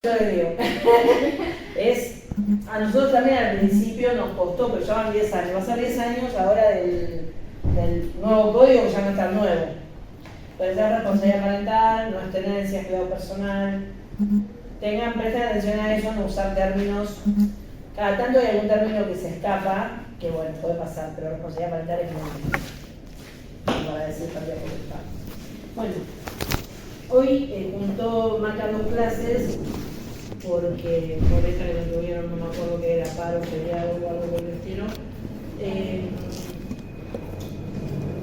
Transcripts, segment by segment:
Yo le digo, a nosotros también al principio nos costó, pero ya van 10 años, va a ser 10 años ahora del nuevo código, que ya no está el nuevo. Pero es responsabilidad parental, no es tenencia, cuidado personal. Presten atención a eso, no usar términos. Cada tanto hay algún término que se escapa, que bueno, puede pasar, pero responsabilidad parental es muy para decir familia potestad. Bueno, hoy juntó Maca 2 clases porque por esta que nos tuvieron, no me acuerdo qué era, paro, feriado o algo por el estilo,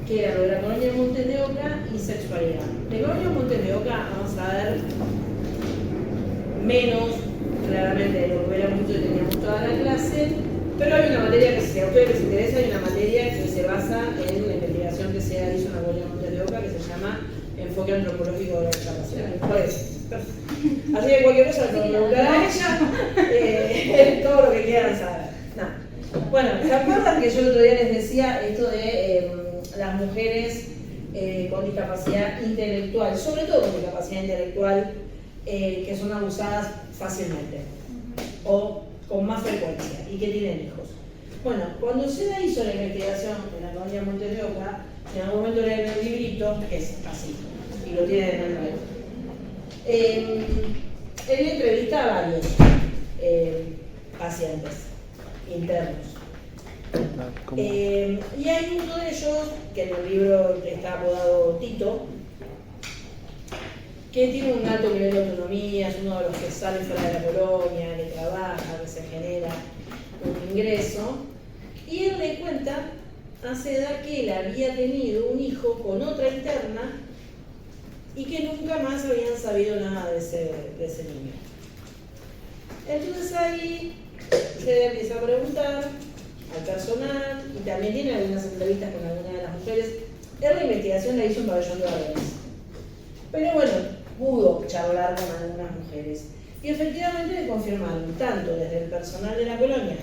que era lo de la colonia de Montes de Oca y sexualidad. De colonia de Montes de Oca vamos a ver menos claramente de lo que hubiéramos visto y teníamos toda la clase, pero hay una materia que, si a ustedes les interesa, hay una materia que se basa en la investigación que se hizo en la colonia de Montes de Oca, que se llama Enfoque Antropológico de la Discapacidad. Por eso. Así que cualquier cosa lo preguntará ella, todo lo que quieran saber. No. Bueno, ¿se acuerdan que yo el otro día les decía esto de las mujeres con discapacidad intelectual, sobre todo con discapacidad intelectual, que son abusadas fácilmente o con más frecuencia y que tienen hijos? Bueno, cuando SEDA hizo la investigación en la colonia Montes de Oca, en algún momento leí el librito, que es así, y lo tiene en el web. Él entrevista a varios pacientes internos. Y hay uno de ellos, que en el libro está apodado Tito, que tiene un alto nivel de autonomía, es uno de los que sale fuera de la colonia, que trabaja, que se genera un ingreso. Y él le cuenta a SEDA que él había tenido un hijo con otra interna y que nunca más habían sabido nada de ese niño. Entonces ahí se empieza a preguntar al personal y también tiene algunas entrevistas con algunas de las mujeres. Él la investigación la hizo en Pabellón de Varones. Pero bueno, pudo charlar con algunas mujeres. Y efectivamente le confirmaron, tanto desde el personal de la colonia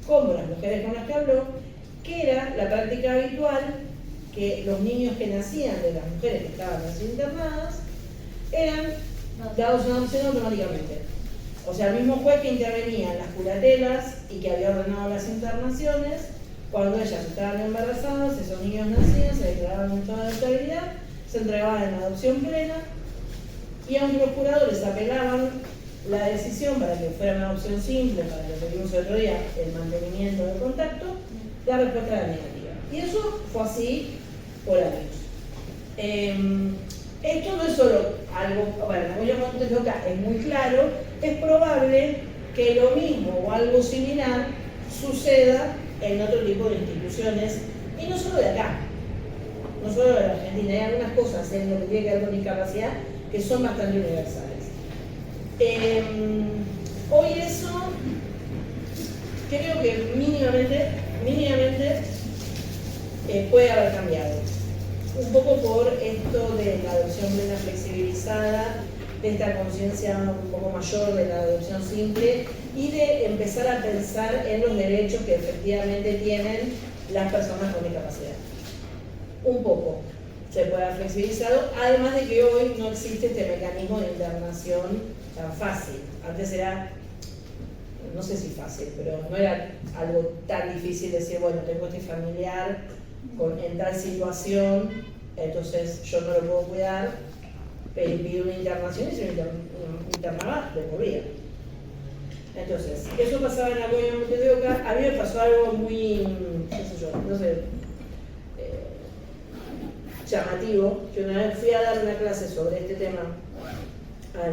como las mujeres con las que habló, que era la práctica habitual que los niños que nacían de las mujeres que estaban así internadas eran dados en adopción automáticamente. O sea, el mismo juez que intervenía en las curatelas y que había ordenado las internaciones, cuando ellas estaban embarazadas, esos niños nacían, se declaraban en toda la estabilidad, se entregaban en adopción plena, y aunque los curadores apelaban la decisión para que fuera una adopción simple, para lo que vimos el otro día, el mantenimiento del contacto, la respuesta era negativa. Y eso fue así por años. Esto no es solo algo, bueno, la colonia de Montes de Oca es muy claro, es probable que lo mismo o algo similar suceda en otro tipo de instituciones, y no solo de acá, no solo de la Argentina. Hay algunas cosas en lo que tiene que ver con discapacidad que son bastante universales. Hoy eso creo que mínimamente puede haber cambiado. Un poco por esto de la adopción plena flexibilizada, de esta conciencia un poco mayor de la adopción simple y de empezar a pensar en los derechos que efectivamente tienen las personas con discapacidad. Un poco se puede haber flexibilizado, además de que hoy no existe este mecanismo de internación tan fácil. Antes era, no sé si fácil, pero no era algo tan difícil decir, bueno, tengo este familiar en tal situación, entonces yo no lo puedo cuidar, pido una internación y se me internaba de por vida. Entonces, eso pasaba en la colonia de Montes de Oca. A mí me pasó algo muy, qué sé yo, no sé, llamativo, que una vez fui a dar una clase sobre este tema a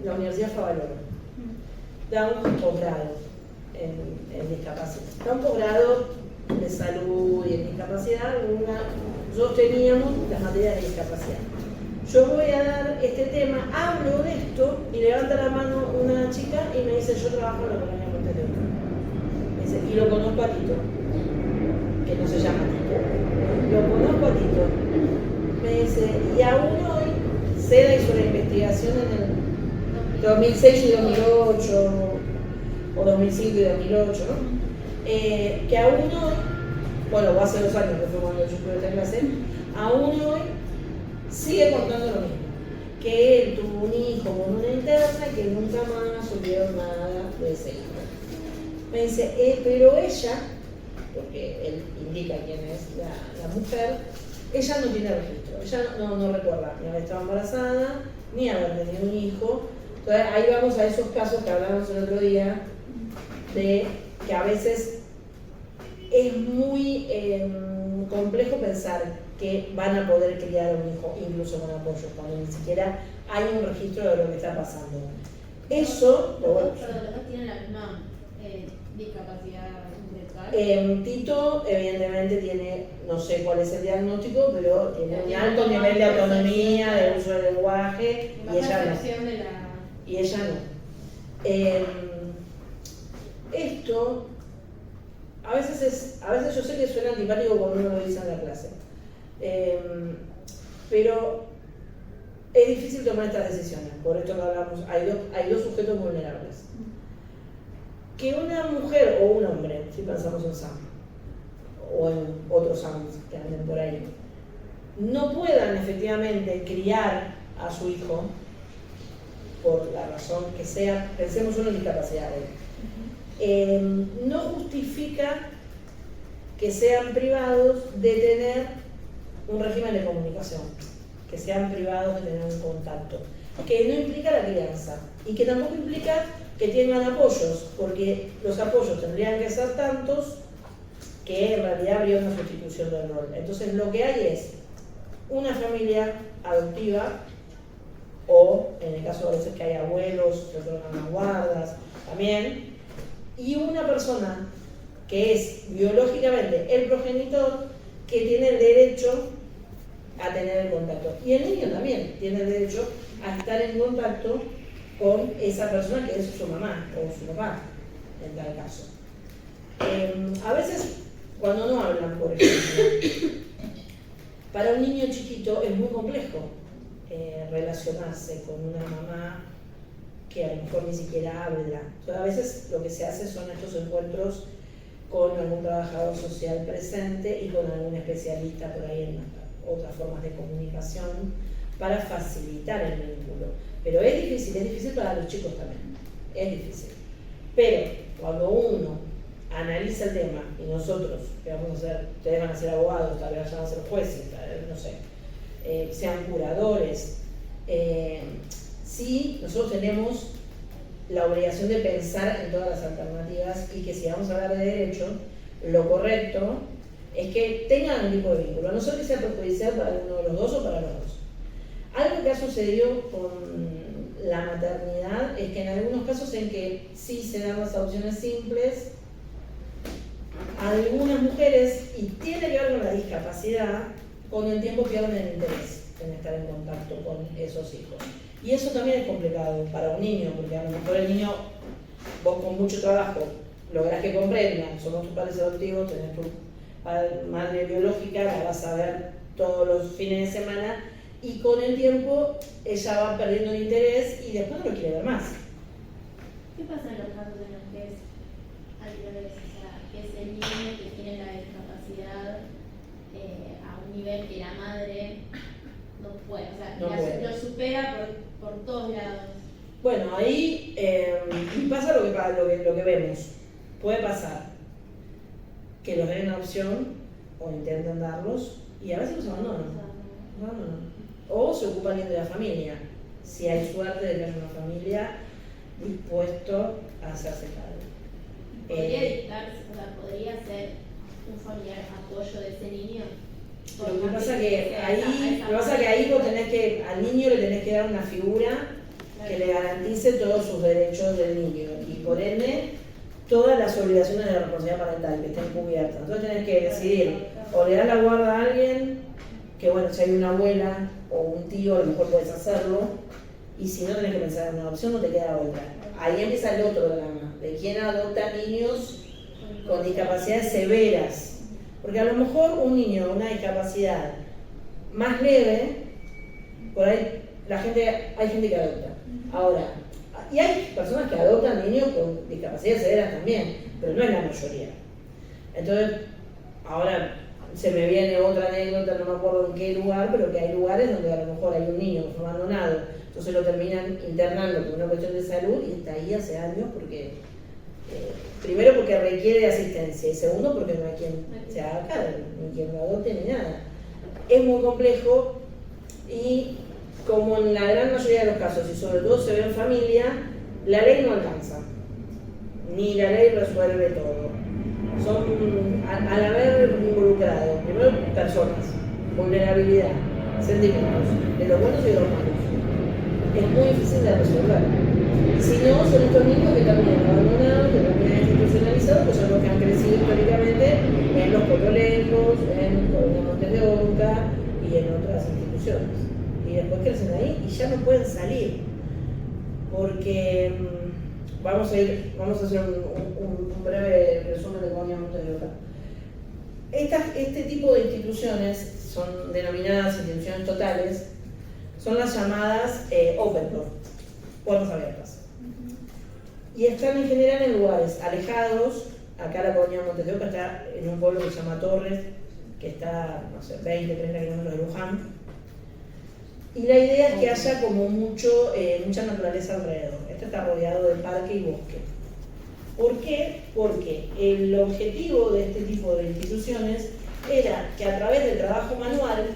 la Universidad Favaloro. Da un posgrado en discapacidad. Da un posgrado de salud y en discapacidad. Nosotros teníamos las materias de discapacidad. Yo voy a dar este tema, hablo de esto y levanta la mano una chica y me dice, yo trabajo en la colonia Montes de Oca. Me dice, y lo conozco a Tito, que no se llama Tito. Lo conozco a Tito. Me dice, y aún hoy, SEDA hizo la investigación en el 2006 y 2008, o 2005 y 2008, ¿no? Que aún hoy, bueno, o hace 2 años que fue cuando yo tuve esta clase, aún hoy sigue contando lo mismo, que él tuvo un hijo con una interna y que nunca más supieron nada de ese hijo. Me dice, pero ella, porque él indica quién es la mujer, ella no tiene registro, ella no recuerda ni haber estado embarazada, ni haber tenido un hijo. Entonces ahí vamos a esos casos que hablábamos el otro día, de que a veces es muy complejo pensar que van a poder criar a un hijo incluso con apoyo, cuando ni siquiera hay un registro de lo que está pasando. Eso, pero los dos tienen la misma discapacidad intelectual. Tito evidentemente tiene, no sé cuál es el diagnóstico, pero tiene un alto nivel de autonomía, de uso del lenguaje, y ella no. Y ella no. Esto a veces yo sé que suena antipático cuando uno lo dice en la clase, pero es difícil tomar estas decisiones. Por esto que hablamos, hay dos sujetos vulnerables. Que una mujer o un hombre, si pensamos en Sam o en otros Sams que anden por ahí, no puedan efectivamente criar a su hijo por la razón que sea, pensemos solo en discapacidades, no justifica que sean privados de tener un régimen de comunicación, que sean privados de tener un contacto, que no implica la crianza y que tampoco implica que tengan apoyos, porque los apoyos tendrían que ser tantos que en realidad habría una sustitución del rol. Entonces lo que hay es una familia adoptiva, o en el caso de veces que hay abuelos que otorgan las guardas también, y una persona que es biológicamente el progenitor, que tiene el derecho a tener el contacto. Y el niño también tiene el derecho a estar en contacto con esa persona que es su mamá o su papá, en tal caso. A veces, cuando no hablan, por ejemplo, para un niño chiquito es muy complejo relacionarse con una mamá que a lo mejor ni siquiera habla. Entonces, a veces lo que se hace son estos encuentros con algún trabajador social presente y con algún especialista por ahí en otras formas de comunicación para facilitar el vínculo. Pero es difícil para los chicos también, es difícil. Pero cuando uno analiza el tema, y nosotros, que vamos a hacer, ustedes van a ser abogados, tal vez van a ser jueces, tal vez, no sé, sean curadores, sí, nosotros tenemos la obligación de pensar en todas las alternativas y que si vamos a hablar de derecho, lo correcto es que tengan algún tipo de vínculo, a no ser que sea perjudicial para uno de los dos o para los dos. Algo que ha sucedido con la maternidad es que en algunos casos en que sí se dan las adopciones simples, algunas mujeres, y tiene que ver con la discapacidad, con el tiempo pierden el interés en estar en contacto con esos hijos. Y eso también es complicado para un niño, porque a lo mejor el niño, vos con mucho trabajo, lográs que comprendan, somos tus padres adoptivos, tenés tu madre biológica, la vas a ver todos los fines de semana, y con el tiempo ella va perdiendo el interés y después no lo quiere ver más. ¿Qué pasa en los casos en los que es al revés? O sea, que es el niño que tiene la discapacidad a un nivel que la madre no puede, o sea, no puede. Lo supera por todos lados. Bueno, ahí pasa lo que vemos. Puede pasar que los den en adopción o intenten darlos y a veces los abandonan. O se ocupa alguien de la familia, si hay suerte de que haya una familia dispuesto a hacerse cargo. Podría ser un familiar apoyo de ese niño. Lo que pasa que ahí vos tenés que, al niño le tenés que dar una figura que le garantice todos sus derechos del niño y por ende todas las obligaciones de la responsabilidad parental que estén cubiertas. Entonces tenés que decidir, o le das la guarda a alguien, que bueno, si hay una abuela o un tío a lo mejor puedes hacerlo, y si no tenés que pensar en una adopción, no te queda otra. Ahí empieza el otro drama, de quién adopta niños con discapacidades severas. Porque a lo mejor un niño con una discapacidad más leve, por ahí hay gente que adopta. Ahora, y hay personas que adoptan niños con discapacidades severas también, pero no es la mayoría. Entonces, ahora se me viene otra anécdota, no me acuerdo en qué lugar, pero que hay lugares donde a lo mejor hay un niño que fue abandonado, entonces lo terminan internando por una cuestión de salud y está ahí hace años porque, primero porque requiere de asistencia y segundo porque no hay quien se haga cargo, ni quien lo adopte ni nada. Es muy complejo y como en la gran mayoría de los casos y sobre todo se ve en familia, la ley no alcanza, ni la ley resuelve todo. Son, al haber involucrado, primero personas, vulnerabilidad, sentimientos, de los buenos y de los malos, es muy difícil de resolver. Si no, son estos niños que también han abandonado, que también han institucionalizado, que son los que han crecido históricamente en los Cololejos, en Colonia Montes de Oca y en otras instituciones. Y después crecen ahí y ya no pueden salir, porque vamos a hacer un breve resumen de Colonia Montes de Oca. Este tipo de instituciones son denominadas instituciones totales, son las llamadas open door, puertas abiertas. Y están en general en lugares alejados. Acá la Colonia Montes de Oca está en un pueblo que se llama Torres, que está, no sé, 20, 30 kilómetros de Luján. Y la idea es que haya como mucha naturaleza alrededor. Esto está rodeado de parque y bosque. ¿Por qué? Porque el objetivo de este tipo de instituciones era que a través del trabajo manual,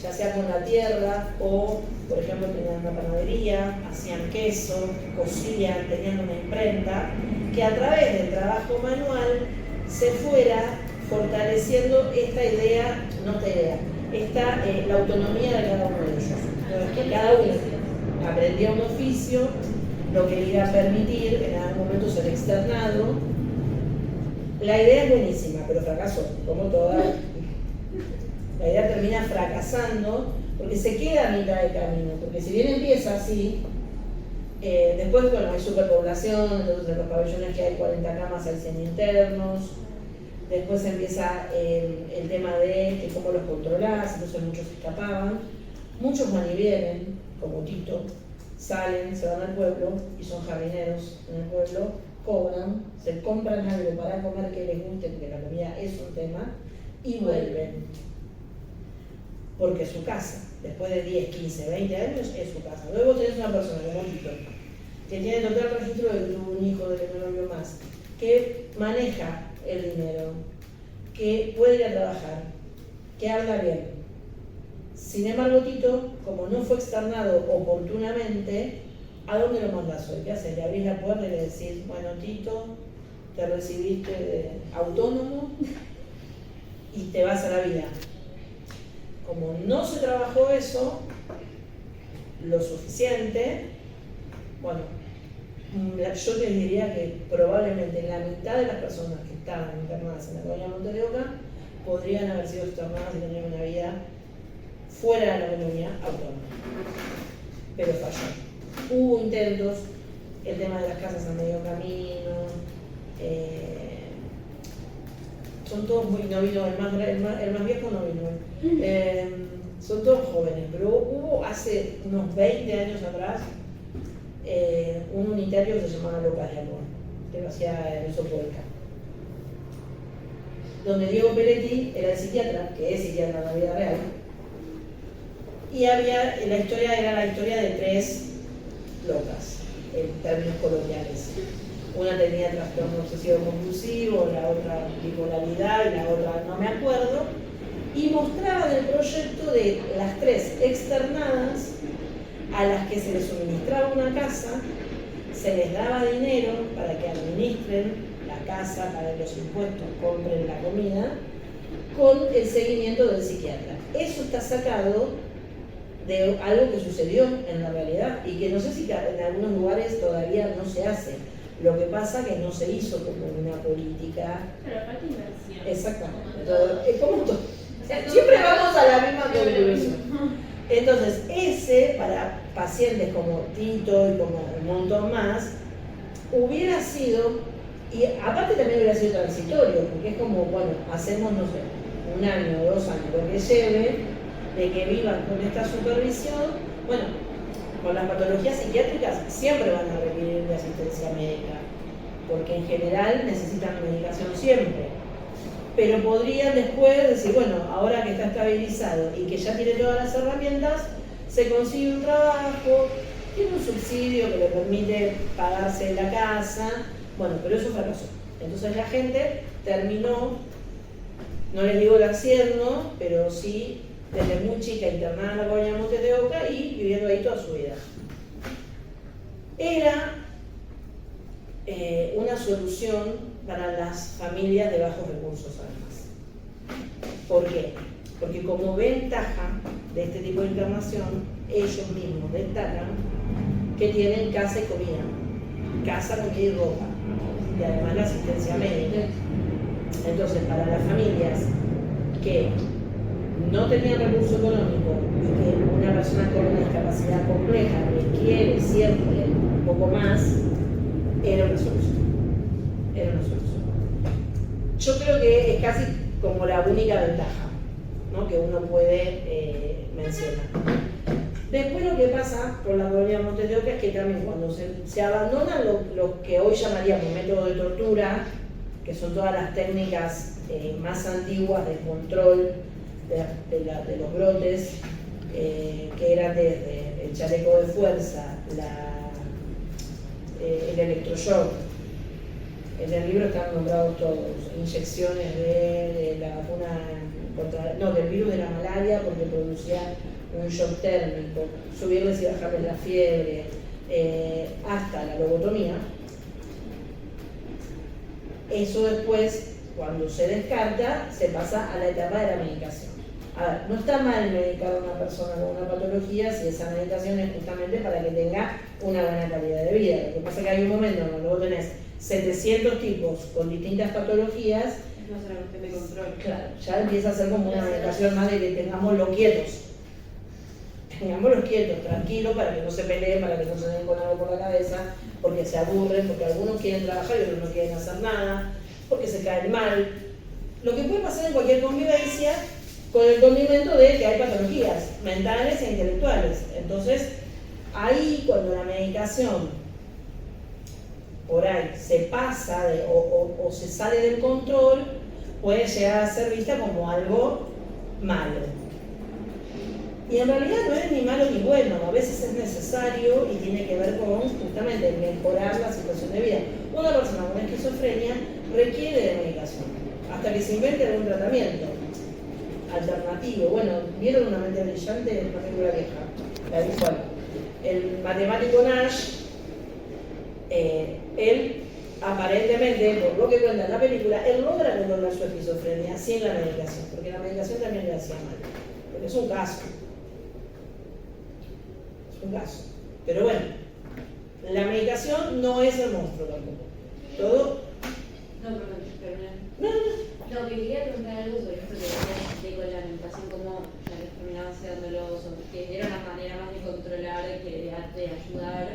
ya sea con la tierra o, por ejemplo, tenían una panadería, hacían queso, cosían, tenían una imprenta, que a través del trabajo manual se fuera fortaleciendo la autonomía de cada uno de ellos. Entonces, que cada uno aprendía un oficio, lo que le iba a permitir en algún momento ser externado. La idea es buenísima, pero fracasó, como toda. La idea termina fracasando porque se queda a mitad de camino, porque si bien empieza así, después, bueno, hay superpoblación, entonces en los pabellones que hay 40 camas hay 100 internos, después empieza el tema de que cómo los controlás, entonces muchos escapaban, muchos van y vienen, como Tito, salen, se van al pueblo y son jardineros en el pueblo, cobran, se compran algo para comer que les guste, porque la comida es un tema, y vuelven. Porque es su casa. Después de 10, 15, 20 años es su casa. Luego tenés una persona como Tito, que tiene total registro de que tuvo un hijo, de que no lo vio más, que maneja el dinero, que puede ir a trabajar, que habla bien. Sin embargo, Tito, como no fue externado oportunamente, ¿a dónde lo mandás hoy? ¿Qué haces? Le abrís la puerta y le decís, bueno, Tito, te recibiste de autónomo y te vas a la vida. Como no se trabajó eso lo suficiente, bueno, yo les diría que probablemente la mitad de las personas que estaban internadas en la Colonia Montes de Oca podrían haber sido externadas y tener una vida fuera de la colonia autónoma. Pero falló. Hubo intentos, el tema de las casas a medio camino, son todos muy, no vino, el más viejo no vino, son todos jóvenes, pero hubo hace unos 20 años atrás un unitario que se llamaba Locas de Amor, que lo hacía el Sopuelca, donde Diego Peretti era el psiquiatra, que es psiquiatra en la vida real, y la historia era la historia de 3 locas, en términos coloquiales. Una tenía trastorno obsesivo compulsivo, la otra bipolaridad y la otra no me acuerdo, y mostraban el proyecto de las 3 externadas a las que se les suministraba una casa, se les daba dinero para que administren la casa, paguen los impuestos, compren la comida, con el seguimiento del psiquiatra. Eso está sacado de algo que sucedió en la realidad y que no sé si en algunos lugares todavía no se hace. Lo que pasa es que no se hizo como una política. Pero falta inversión. Exactamente. Es como todo. Siempre vamos a la misma conclusión. Entonces, para pacientes como Tito y como un montón más, hubiera sido, y aparte también hubiera sido transitorio, porque es como, bueno, hacemos, no sé, 1 año o 2 años, lo que lleve, de que vivan con esta supervisión. Bueno, con las patologías psiquiátricas siempre van a requerir de asistencia médica, porque en general necesitan medicación siempre. pero podrían después decir, bueno, ahora que está estabilizado y que ya tiene todas las herramientas, se consigue un trabajo, tiene un subsidio que le permite pagarse la casa, bueno, pero eso fracasó. Entonces la gente terminó, no les digo el anciano, pero sí desde muy chica internada en la colonia Montes de Oca y viviendo ahí toda su vida. Era una solución para las familias de bajos recursos además. ¿Por qué? Porque como ventaja de este tipo de internación, ellos mismos destacan que tienen casa y comida, casa, comida y ropa, y además la asistencia médica. Entonces, para las familias que no tenían recurso económico y que una persona con una discapacidad compleja requiere siempre un poco más, era una solución. Era una solución. Yo creo que es casi como la única ventaja, ¿no?, que uno puede mencionar. Después lo que pasa por la colonia Montes de Oca es que también cuando se abandonan lo que hoy llamaríamos método de tortura, que son todas las técnicas más antiguas de control de los brotes, que eran desde el chaleco de fuerza, el electroshock. En el libro están nombrados todos, inyecciones de la vacuna del virus de la malaria porque producía un shock térmico, subirles y bajarles la fiebre, hasta la lobotomía. Eso después, cuando se descarta, se pasa a la etapa de la medicación. A ver, no está mal medicar a una persona con una patología si esa medicación es justamente para que tenga una buena calidad de vida. Lo que pasa es que hay un momento cuando vos tenés 700 tipos con distintas patologías, no será cuestión de control. Claro, ya empieza a ser como una medicación más de que tengámoslos quietos. Tengámoslos quietos, tranquilos, para que no se peleen, para que no se den con algo por la cabeza, porque se aburren, porque algunos quieren trabajar y otros no quieren hacer nada, porque se caen mal. Lo que puede pasar en cualquier convivencia con el condimento de que hay patologías mentales e intelectuales. Entonces, ahí cuando la medicación por ahí se pasa o se sale del control, puede llegar a ser vista como algo malo. Y en realidad no es ni malo ni bueno, a veces es necesario y tiene que ver con justamente mejorar la situación de vida. Una persona con esquizofrenia requiere de medicación, hasta que se invente algún tratamiento alternativo. Bueno, ¿vieron Una mente brillante? Una película vieja, la visual. El matemático Nash, él aparentemente, por lo que cuenta en la película, él logra controlar su esquizofrenia sin la medicación, porque la medicación también le hacía mal. Porque es un caso. Es un caso. Pero bueno, la medicación no es el monstruo tampoco. Todo. No, perdón. No. No, que quería preguntar algo sobre esto que decías con la alimentación, como la que terminaba haciéndolo, que era una manera más de controlar que de ayudar.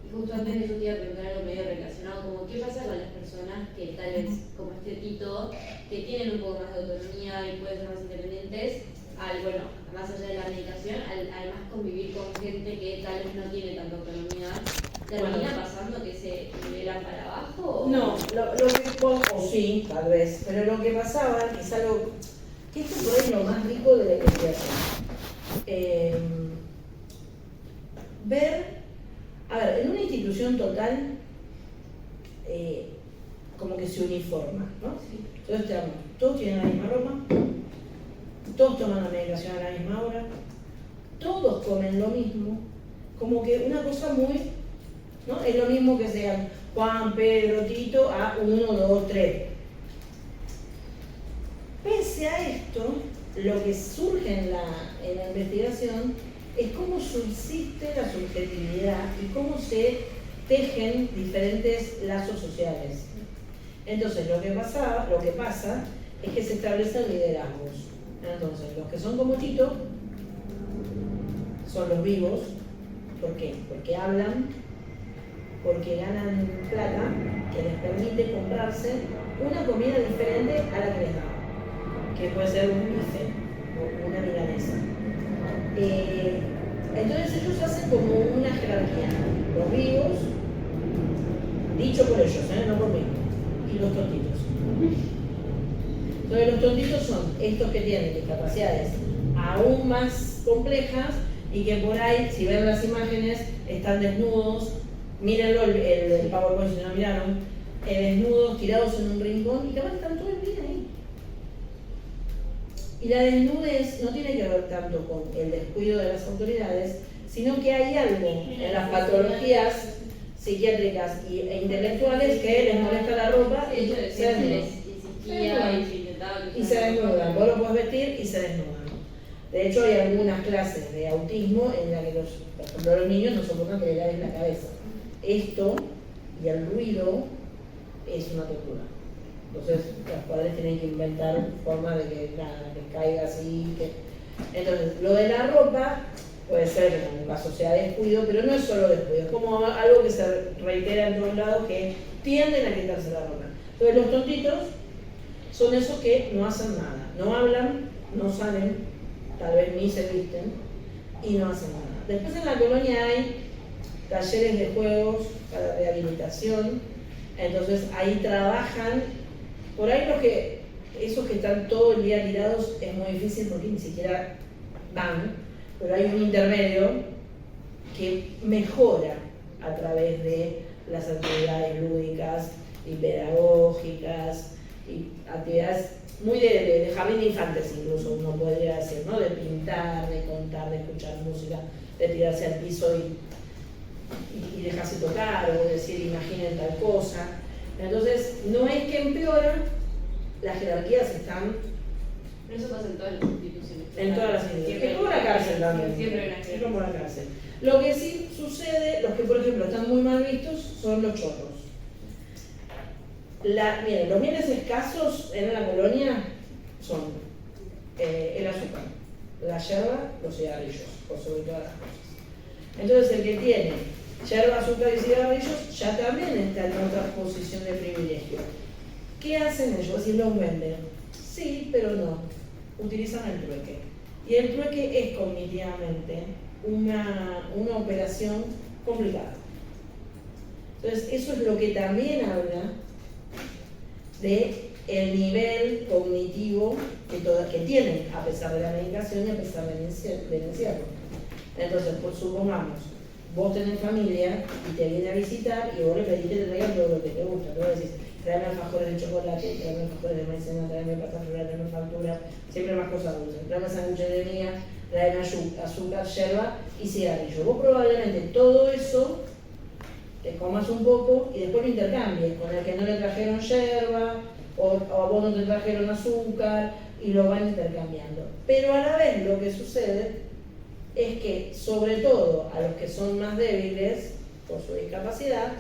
Y justo antes de eso te iba a preguntar algo medio relacionado, como qué pasa con las personas que tal vez, como este Tito, que tienen un poco más de autonomía y pueden ser más independientes, más allá de la medicación, además convivir con gente que tal vez no tiene tanta autonomía. ¿Termina pasando que se nivelan para abajo? No, lo que o sí, tal vez, pero lo que pasaba, que es algo, que esto por ahí es lo más rico de la investigación. En una institución total, como que se uniforma, ¿no? Sí. Entonces todos tienen la misma ropa, todos toman la medicación a la misma hora, todos comen lo mismo, como que una cosa muy, ¿no? Es lo mismo que sean Juan, Pedro, Tito, a 1, 2, 3. Pese a esto, lo que surge en la investigación es cómo subsiste la subjetividad y cómo se tejen diferentes lazos sociales. Entonces, lo que pasa es que se establecen liderazgos. Entonces, los que son como Tito son los vivos. ¿Por qué? Porque hablan, porque ganan plata que les permite comprarse una comida diferente a la que les dan, que puede ser un bife o una milanesa. Entonces ellos hacen como una jerarquía, los vivos, dicho por ellos, no por mí, y los tontitos. Entonces los tontitos son estos que tienen discapacidades aún más complejas y que por ahí, si ven las imágenes, están desnudos, mírenlo el PowerPoint si no lo miraron, desnudos, tirados en un rincón y capaz están todo el día ahí. Y la desnudez no tiene que ver tanto con el descuido de las autoridades, sino que hay algo en las patologías psiquiátricas e intelectuales que les molesta la ropa y se desnudan. Y se desnudan. Vos lo podés vestir y se desnudan. De hecho, hay algunas clases de autismo en las que, por ejemplo, los niños no soportan que le caen en la cabeza. Esto y el ruido es una tortura. Entonces, los padres tienen que inventar formas de que nada, que caiga así. Entonces, lo de la ropa puede ser que en un caso sea descuido, pero no es solo descuido, es como algo que se reitera en todos lados, que tienden a quitarse la ropa. Entonces, los tontitos son esos que no hacen nada, no hablan, no salen, tal vez ni se visten y no hacen nada. Después en la colonia hay talleres de juegos para rehabilitación, entonces ahí trabajan, por ahí esos que están todo el día tirados es muy difícil porque ni siquiera van, pero hay un intermedio que mejora a través de las actividades lúdicas y pedagógicas y actividades muy de jardín de infantes incluso, uno podría decir, ¿no? De pintar, de contar, de escuchar música, de tirarse al piso y dejarse tocar o decir imaginen tal cosa. Entonces, no es que empeora, las jerarquías están... Pero eso pasa en todas las instituciones. En todas las instituciones. Es como la cárcel también. Siempre es como la cárcel. Lo que sí sucede, los que por ejemplo están muy mal vistos, son los chorros. Miren, los bienes escasos en la colonia son el azúcar, la yerba, los cigarrillos, por sobre todas las cosas. Entonces el que tiene yerba, azúcar y cigarrillos ya también está en otra posición de privilegio. ¿Qué hacen ellos? Si los venden. Sí, pero no. Utilizan el trueque. Y el trueque es cognitivamente una operación complicada. Entonces eso es lo que también habla de el nivel cognitivo que tienen a pesar de la medicación y a pesar del encierro. Entonces, pues supongamos, vos tenés familia y te viene a visitar y vos le pedís que te traigan todo lo que te gusta. Vos decís, tráeme alfajores de chocolate, tráeme alfajores de maicena, tráeme pasta floral, tráeme factura, siempre más cosas dulces, tráeme sándwiches de miga, tráeme azúcar, yerba y cigarrillo. Vos probablemente todo eso te comas un poco y después lo intercambies con el que no le trajeron yerba o a vos no te trajeron azúcar y lo van intercambiando. Pero a la vez lo que sucede es que, sobre todo a los que son más débiles por su discapacidad,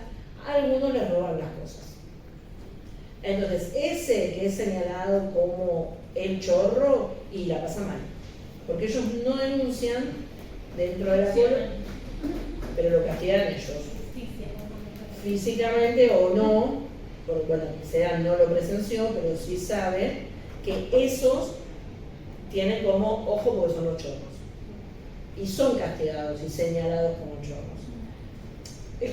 a algunos les roban las cosas. Entonces, ese que es señalado como el chorro y la pasa mal, porque ellos no denuncian dentro de la colonia, pero lo castigan ellos. Físicamente o no, porque bueno, SEDA no lo presenció, pero sí sabe que esos tienen como ojo porque son los chorros. Y son castigados y señalados como chorros. Es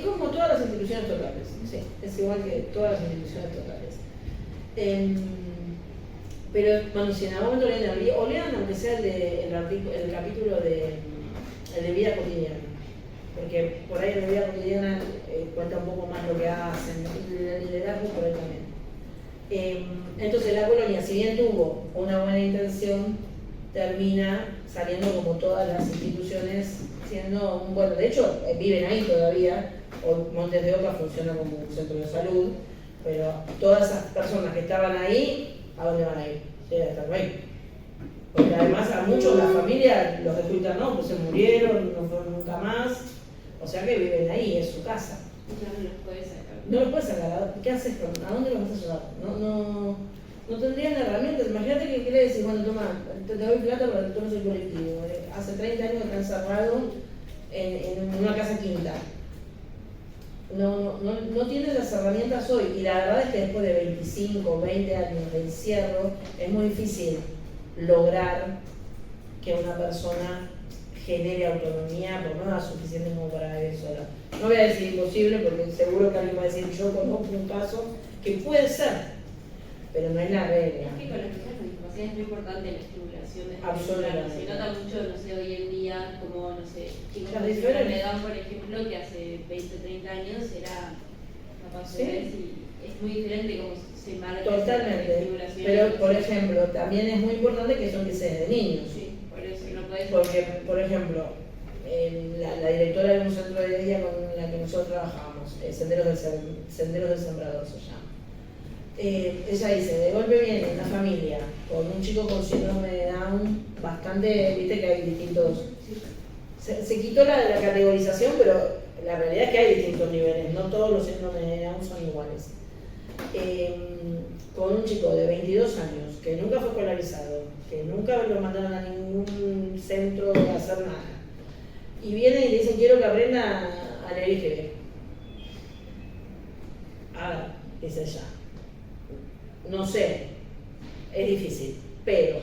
como todas las instituciones totales, sí, es igual que todas las instituciones totales. Pero bueno, si en algún momento lean aunque sea el capítulo el de vida cotidiana. Porque por ahí en la vida cotidiana cuenta un poco más lo que hacen, el liderazgo por ahí también. Entonces la colonia, si bien tuvo una buena intención, termina saliendo como todas las instituciones, siendo bueno, de hecho viven ahí todavía, hoy Montes de Oca funciona como un centro de salud, pero todas esas personas que estaban ahí, ¿a dónde van a ir? Sí, a estar ahí. Porque además a muchos la familia los dejó internos, pues se murieron, no fueron nunca más. O sea que viven ahí, es su casa. No los puedes sacar. No los puedes sacar. ¿Qué haces ¿A dónde los vas a llevar? No tendrían herramientas. Imagínate que quiere decir, bueno, toma, te doy plata para que tomes el colectivo. Hace 30 años que está encerrado en una casa quinta. No tienes las herramientas hoy. Y la verdad es que después de 25, 20 años de encierro, es muy difícil lograr que una persona genere autonomía, por no nada suficiente como para vivir sola. No voy a decir imposible porque seguro que alguien va a decir yo conozco un caso que puede ser, pero no es la regla. Es que con las personas con discapacidad es muy importante la estimulación de Absolutamente. Se nota mucho, no sé, hoy en día, como, no sé, chicos Las con diferencias. enfermedad, por ejemplo, que hace 20, 30 años era capaz de Sí. ver y es muy diferente como se marca esa Totalmente. estimulación. Pero, por ejemplo, también es muy importante que eso empiece desde niños. Sí, por eso no puedes. Porque, por ejemplo, la directora de un centro de día con la que nosotros trabajamos, Senderos del Sembrador se llama. Ella dice, de golpe viene una familia con un chico con síndrome de Down, bastante, viste que hay distintos... Se quitó la categorización, pero la realidad es que hay distintos niveles, no todos los síndromes de Down son iguales. Con un chico de 22 años, que nunca fue escolarizado, que nunca lo mandaron a ningún centro a hacer nada, y viene y le dicen, quiero que aprenda a leer y escribir. Ah, dice ella. No sé, es difícil, pero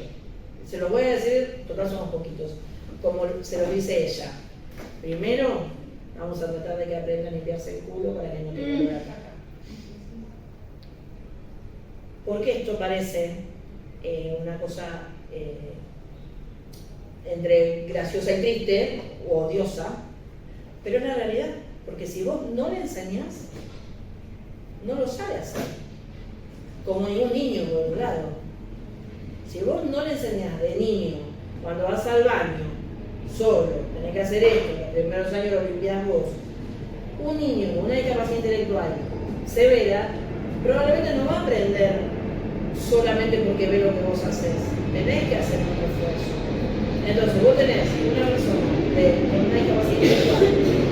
se los voy a decir, total somos poquitos, como se los dice ella. Primero, vamos a tratar de que aprenda a limpiarse el culo para que no tenga olor a caca. Porque esto parece una cosa entre graciosa y triste o odiosa, pero es la realidad, porque si vos no le enseñás, no lo sabe hacer. Como ningún niño, por un lado. Si vos no le enseñás de niño, cuando vas al baño, solo, tenés que hacer esto, los primeros años lo limpiás vos, un niño con una discapacidad intelectual severa, probablemente no va a aprender solamente porque ve lo que vos haces. Tenés que hacer un esfuerzo. Entonces vos tenés una persona con una discapacidad intelectual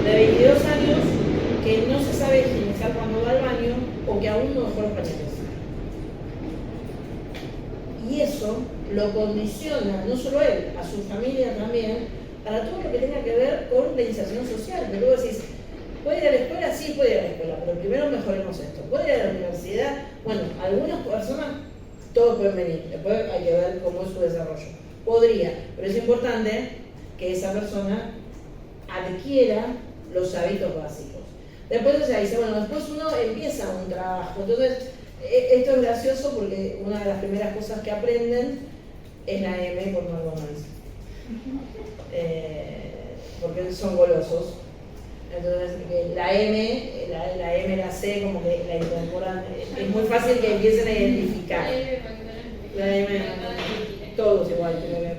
de 22 años que no se sabe higienizar cuando va al baño o que aún no dejó los pañales. Y eso lo condiciona, no solo él, a su familia también, para todo lo que tenga que ver con la inserción social. Pero luego decís, ¿puede ir a la escuela? Sí, puede ir a la escuela, pero primero mejoremos esto. ¿Puede ir a la universidad? Bueno, algunas personas, todos pueden venir, después hay que ver cómo es su desarrollo. Podría, pero es importante que esa persona adquiera los hábitos básicos. Después ella dice, bueno, después uno empieza un trabajo. Entonces, esto es gracioso porque una de las primeras cosas que aprenden es la M por McDonald's. Porque son golosos. Entonces, la M, la C, como que la incorporan. Es muy fácil que empiecen a identificar. La M, todos igual, pero la M.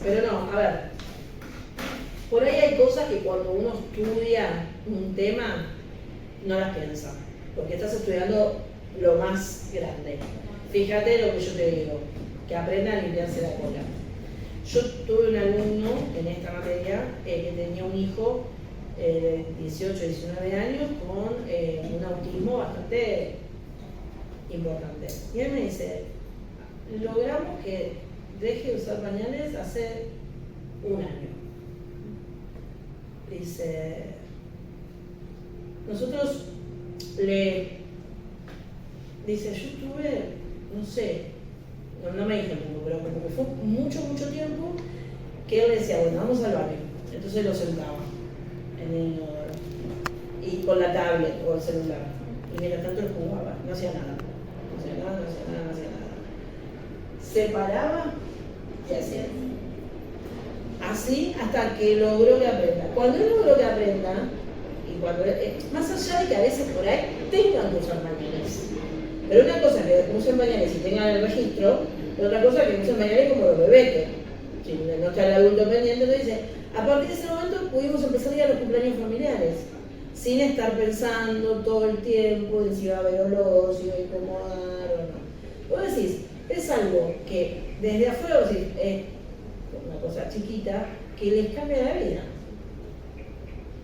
Pero no, a ver. Por ahí hay cosas que cuando uno estudia un tema, no las piensa, porque estás estudiando lo más grande. Fíjate lo que yo te digo, que aprenda a limpiarse la cola. Yo tuve un alumno en esta materia que tenía un hijo de 18, 19 años con un autismo bastante importante. Y él me dice, logramos que deje de usar pañales hace un año. Dice, nosotros dice, yo tuve, no sé, no me dijo el tiempo, pero como que fue mucho tiempo que él le decía, bueno, vamos al baño. Entonces lo sentaba en el inodoro y con la tablet o el celular. Y mientras tanto él jugaba, no hacía nada. Se paraba y hacía así hasta que logró que aprenda. Cuando él logró que aprenda, y cuando más allá de que a veces por ahí tengan que usar pañales, pero una cosa es que usen pañales y tengan el registro, pero otra cosa es que usen pañales como los bebés, que si no está el adulto pendiente, entonces dice, a partir de ese momento pudimos empezar a ir a los cumpleaños familiares, sin estar pensando todo el tiempo en si va a haber olor, si va a incomodar o no. Vos decís, es algo que desde afuera vos decís, una cosa chiquita, que les cambia la vida.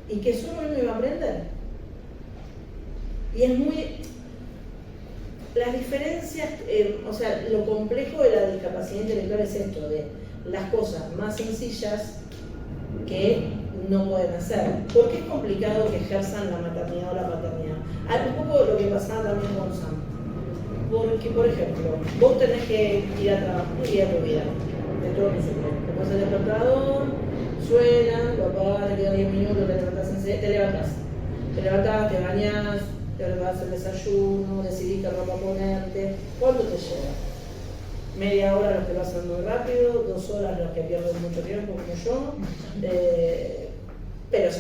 Y que solo él no iba a aprender. Y es muy... Las diferencias, o sea, lo complejo de la discapacidad intelectual es esto, de las cosas más sencillas que no pueden hacer. ¿Por qué es complicado que ejerzan la maternidad o la paternidad? Un poco lo que pasaba también con Sam. Porque, por ejemplo, vos tenés que ir a trabajar y a tu vida, de todo tu ciclo. Te pones el despertador, suena, lo apagás, te quedan 10 minutos, te levantás, te bañás, te preparas el desayuno, decidís qué ropa ponerte. ¿Cuánto te lleva? Media hora los que lo hacen muy rápido, 2 horas los que pierden mucho tiempo como yo, pero